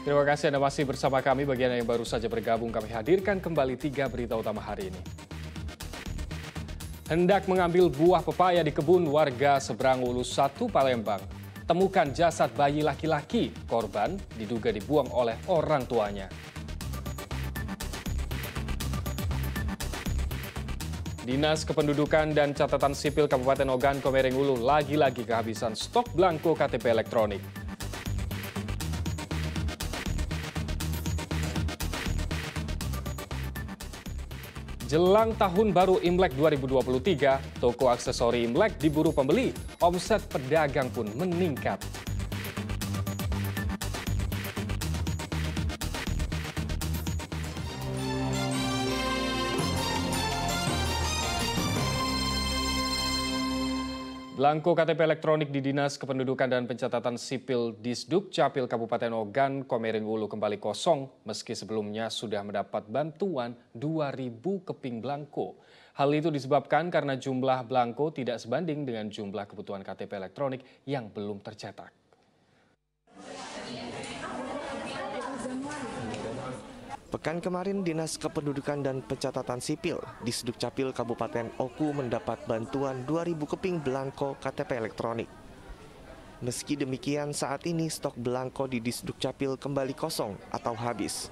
Terima kasih Anda masih bersama kami. Bagi Anda yang baru saja bergabung, kami hadirkan kembali 3 berita utama hari ini. Hendak mengambil buah pepaya di kebun warga seberang Ulu 1 Palembang. Temukan jasad bayi laki-laki, korban diduga dibuang oleh orang tuanya. Dinas Kependudukan dan Catatan Sipil Kabupaten Ogan Komering Ulu lagi-lagi kehabisan stok belangko KTP elektronik. Jelang Tahun Baru Imlek 2023, toko aksesori Imlek diburu pembeli. Omset pedagang pun meningkat. Belangko KTP elektronik di Dinas Kependudukan dan Pencatatan Sipil Disduk Capil Kabupaten Ogan Komering Ulu kembali kosong meski sebelumnya sudah mendapat bantuan 2.000 keping belangko. Hal itu disebabkan karena jumlah belangko tidak sebanding dengan jumlah kebutuhan KTP elektronik yang belum tercetak. Pekan kemarin, Dinas Kependudukan dan Pencatatan Sipil Disduk Capil Kabupaten Oku mendapat bantuan 2.000 keping belangko KTP elektronik. Meski demikian, saat ini stok belangko di Disduk Capil kembali kosong atau habis.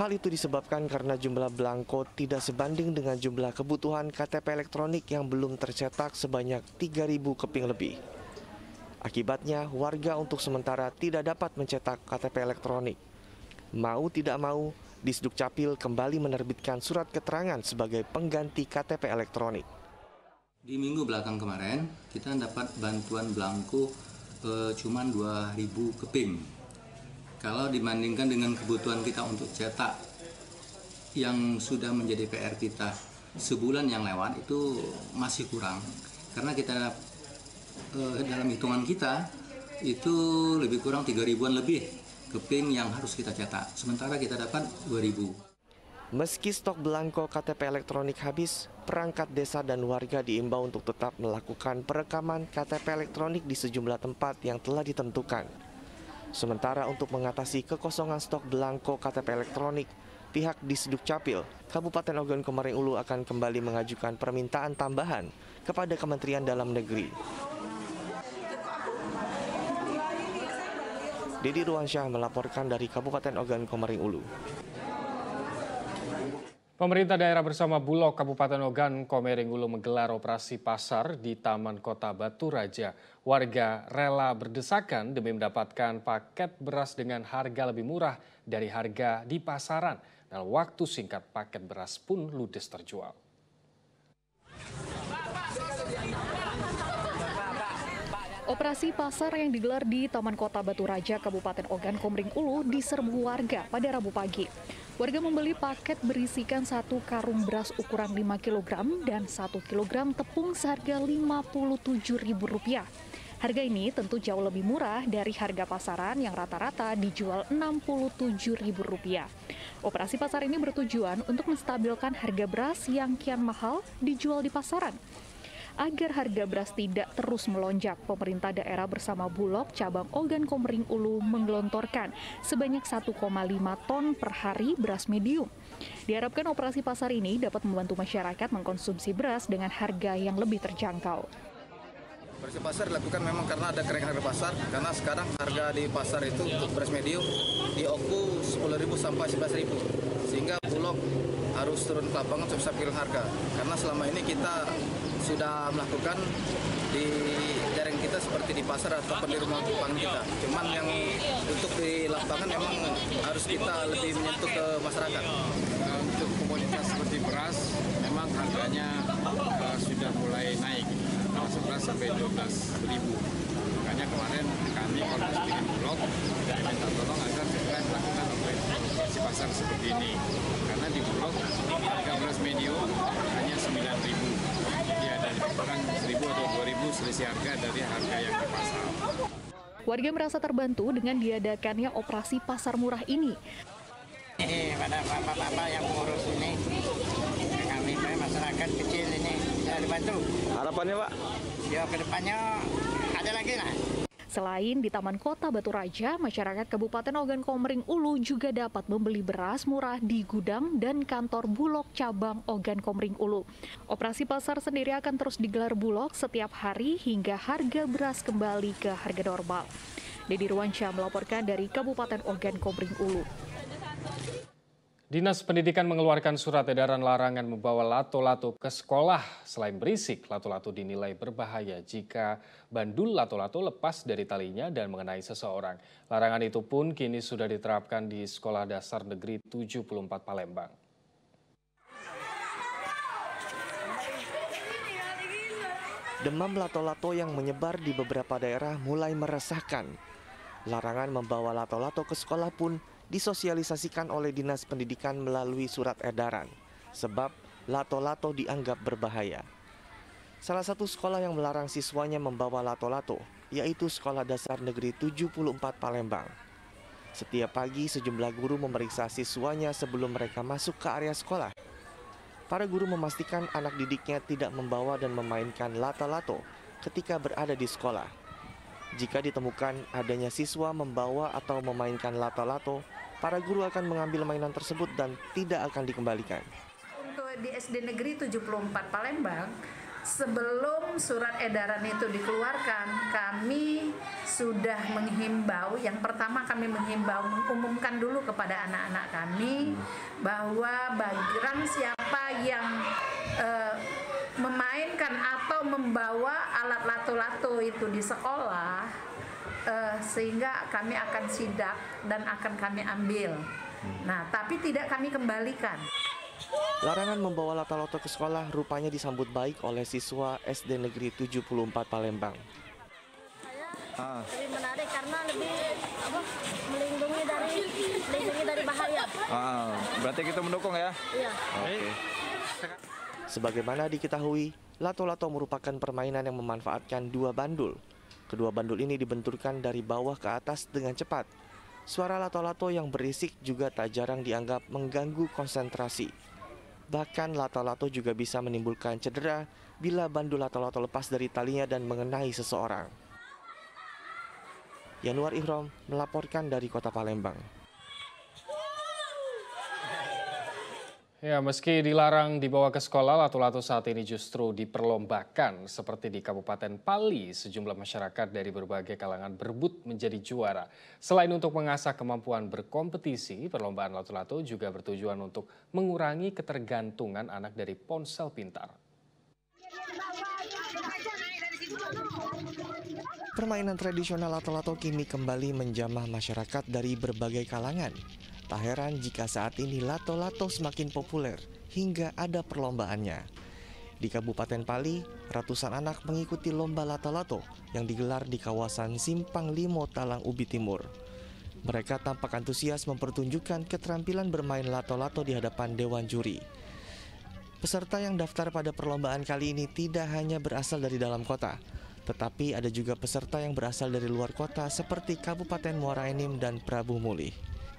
Hal itu disebabkan karena jumlah belangko tidak sebanding dengan jumlah kebutuhan KTP elektronik yang belum tercetak sebanyak 3.000 keping lebih. Akibatnya, warga untuk sementara tidak dapat mencetak KTP elektronik. Mau tidak mau, Disduk Capil kembali menerbitkan surat keterangan sebagai pengganti KTP elektronik. Di minggu belakang kemarin, kita dapat bantuan belangko cuma 2.000 keping. Kalau dibandingkan dengan kebutuhan kita untuk cetak yang sudah menjadi PR kita sebulan yang lewat itu masih kurang. Karena kita dalam hitungan kita itu lebih kurang 3.000-an lebih keping yang harus kita cetak, sementara kita dapat 2.000. Meski stok belangko KTP elektronik habis, perangkat desa dan warga diimbau untuk tetap melakukan perekaman KTP elektronik di sejumlah tempat yang telah ditentukan. Sementara untuk mengatasi kekosongan stok belangko KTP elektronik, pihak Disduk Capil Kabupaten Ogan Komering Ulu akan kembali mengajukan permintaan tambahan kepada Kementerian Dalam Negeri. Dedi Ruansyah melaporkan dari Kabupaten Ogan Komering Ulu. Pemerintah daerah bersama Bulog Kabupaten Ogan Komering Ulu menggelar operasi pasar di Taman Kota Batu Raja. Warga rela berdesakan demi mendapatkan paket beras dengan harga lebih murah dari harga di pasaran. Dalam waktu singkat, paket beras pun ludes terjual. Operasi pasar yang digelar di Taman Kota Batu Raja, Kabupaten Ogan Komering Ulu diserbu warga pada Rabu pagi. Warga membeli paket berisikan 1 karung beras ukuran 5 kg dan 1 kg tepung seharga Rp57.000. Harga ini tentu jauh lebih murah dari harga pasaran yang rata-rata dijual Rp67.000. Operasi pasar ini bertujuan untuk menstabilkan harga beras yang kian mahal dijual di pasaran. Agar harga beras tidak terus melonjak, pemerintah daerah bersama Bulog cabang Ogan Komering Ulu menggelontorkan sebanyak 1,5 ton per hari beras medium. Diharapkan operasi pasar ini dapat membantu masyarakat mengkonsumsi beras dengan harga yang lebih terjangkau. Operasi pasar dilakukan memang karena ada kenaikan harga pasar, karena sekarang harga di pasar itu untuk beras medium di Oku 10.000 sampai 11.000, sehingga Bulog harus turun ke lapangan untuk stabilkan harga. Karena selama ini kita sudah melakukan di jaring kita seperti di pasar ataupun di rumah pangan kita. Cuman yang untuk di lapangan memang harus kita lebih menyentuh ke masyarakat. Untuk komoditas seperti beras, memang harganya sudah mulai naik, 11 sampai 12 ribu. Makanya kemarin kami koordinasi dengan Bulog minta tolong agar segera melakukan operasi pasar seperti ini. Karena di Bulog harga beras medium hanya 9 ribu. Ya, dari kurang 1.000 atau 2.000 selisih harga dari harga yang di pasar. Warga merasa terbantu dengan diadakannya operasi pasar murah ini. Ini pada bapak-bapak yang mengurus ini, kami masyarakat kecil ini bisa dibantu. Harapannya, Pak? Ya, ke depannya ada lagi lah. Selain di Taman Kota Batu Raja, masyarakat Kabupaten Ogan Komering Ulu juga dapat membeli beras murah di gudang dan kantor Bulog cabang Ogan Komering Ulu. Operasi pasar sendiri akan terus digelar Bulog setiap hari hingga harga beras kembali ke harga normal. Dedi Ruansyah melaporkan dari Kabupaten Ogan Komering Ulu. Dinas Pendidikan mengeluarkan surat edaran larangan membawa lato-lato ke sekolah. Selain berisik, lato-lato dinilai berbahaya jika bandul lato-lato lepas dari talinya dan mengenai seseorang. Larangan itu pun kini sudah diterapkan di Sekolah Dasar Negeri 74 Palembang. Demam lato-lato yang menyebar di beberapa daerah mulai meresahkan. Larangan membawa lato-lato ke sekolah pun disosialisasikan oleh Dinas Pendidikan melalui surat edaran, sebab lato-lato dianggap berbahaya. Salah satu sekolah yang melarang siswanya membawa lato-lato, yaitu Sekolah Dasar Negeri 74 Palembang. Setiap pagi sejumlah guru memeriksa siswanya sebelum mereka masuk ke area sekolah. Para guru memastikan anak didiknya tidak membawa dan memainkan lato-lato ketika berada di sekolah. Jika ditemukan adanya siswa membawa atau memainkan lato-lato, para guru akan mengambil mainan tersebut dan tidak akan dikembalikan. Untuk di SD Negeri 74 Palembang, sebelum surat edaran itu dikeluarkan, kami sudah menghimbau, yang pertama kami mengumumkan dulu kepada anak-anak kami bahwa barang siapa yang memainkan atau membawa alat lato-lato itu di sekolah, sehingga kami akan sidak dan akan kami ambil. Nah, tapi tidak kami kembalikan. Larangan membawa lato-lato ke sekolah rupanya disambut baik oleh siswa SD Negeri 74 Palembang. Lebih menarik karena lebih melindungi dari bahaya. Berarti kita mendukung ya? Iya. Oke. Sebagaimana diketahui, lato-lato merupakan permainan yang memanfaatkan dua bandul. Kedua bandul ini dibenturkan dari bawah ke atas dengan cepat. Suara lato-lato yang berisik juga tak jarang dianggap mengganggu konsentrasi. Bahkan lato-lato juga bisa menimbulkan cedera bila bandul lato-lato lepas dari talinya dan mengenai seseorang. Yanuar Ihrom melaporkan dari Kota Palembang. Ya, meski dilarang dibawa ke sekolah, lato-lato saat ini justru diperlombakan. Seperti di Kabupaten Pali, sejumlah masyarakat dari berbagai kalangan berebut menjadi juara. Selain untuk mengasah kemampuan berkompetisi, perlombaan lato-lato juga bertujuan untuk mengurangi ketergantungan anak dari ponsel pintar. Permainan tradisional lato-lato kini kembali menjamah masyarakat dari berbagai kalangan. Tak heran jika saat ini lato-lato semakin populer hingga ada perlombaannya. Di Kabupaten Pali, ratusan anak mengikuti lomba lato-lato yang digelar di kawasan Simpang Limo, Talang Ubi Timur. Mereka tampak antusias mempertunjukkan keterampilan bermain lato-lato di hadapan dewan juri. Peserta yang daftar pada perlombaan kali ini tidak hanya berasal dari dalam kota, tetapi ada juga peserta yang berasal dari luar kota seperti Kabupaten Muara Enim dan Prabu Mulih.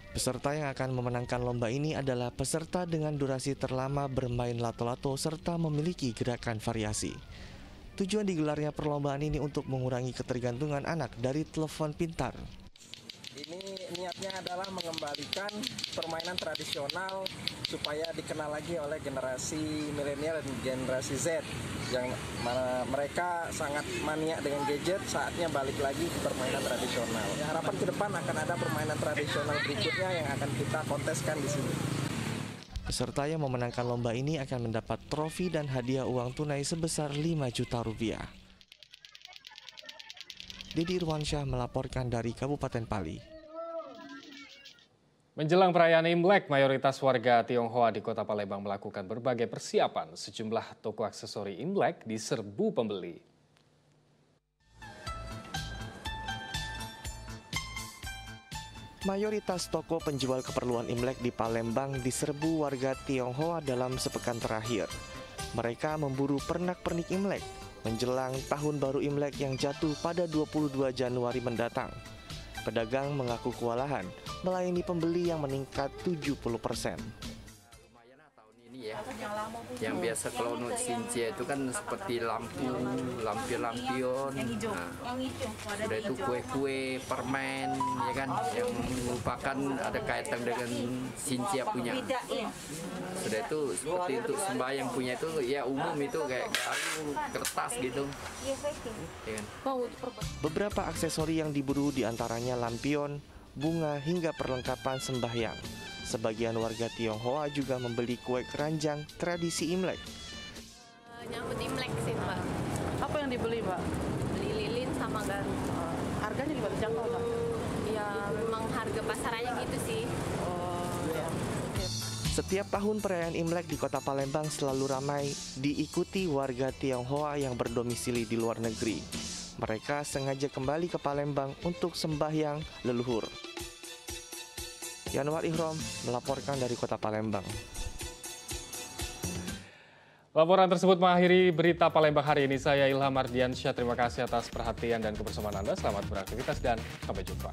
Peserta yang akan memenangkan lomba ini adalah peserta dengan durasi terlama bermain lato-lato serta memiliki gerakan variasi. Tujuan digelarnya perlombaan ini untuk mengurangi ketergantungan anak dari telepon pintar. Ini niatnya adalah mengembalikan permainan tradisional supaya dikenal lagi oleh generasi milenial dan generasi Z yang mereka sangat mania dengan gadget. Saatnya balik lagi ke permainan tradisional. Harapan ke depan akan ada permainan tradisional berikutnya yang akan kita konteskan di sini. Peserta yang memenangkan lomba ini akan mendapat trofi dan hadiah uang tunai sebesar 5 juta rupiah. Dedi Ruansyah melaporkan dari Kabupaten Pali. Menjelang perayaan Imlek, mayoritas warga Tionghoa di Kota Palembang melakukan berbagai persiapan. Sejumlah toko aksesori Imlek diserbu pembeli. Mayoritas toko penjual keperluan Imlek di Palembang diserbu warga Tionghoa dalam sepekan terakhir. Mereka memburu pernak-pernik Imlek menjelang Tahun Baru Imlek yang jatuh pada 22 Januari mendatang. Pedagang mengaku kewalahan melayani pembeli yang meningkat 70%. Lumayan tahun ini ya. Yang biasa kalau untuk Xinjie itu kan seperti lampion. Sudah itu kue-kue, permen, ya kan, yang merupakan ada kaitan dengan Xinjie punya. Sudah itu seperti untuk sembahyang punya itu ya umum itu kayak garu, kertas gitu. Ya kan? Beberapa aksesori yang diburu diantaranya lampion, bunga hingga perlengkapan sembahyang. Sebagian warga Tionghoa juga membeli kue keranjang tradisi Imlek. Nyambut Imlek sih, Mbak. Apa yang dibeli, Mbak? Beli lilin sama garu. Harganya juga terjangkau, Mbak? Ya, memang harga pasarannya gitu sih. Setiap tahun perayaan Imlek di Kota Palembang selalu ramai diikuti warga Tionghoa yang berdomisili di luar negeri. Mereka sengaja kembali ke Palembang untuk sembahyang leluhur. Yanwar Ihrom melaporkan dari Kota Palembang. Laporan tersebut mengakhiri berita Palembang hari ini. Saya Ilham Ardiansyah. Terima kasih atas perhatian dan kebersamaan Anda. Selamat beraktivitas dan sampai jumpa.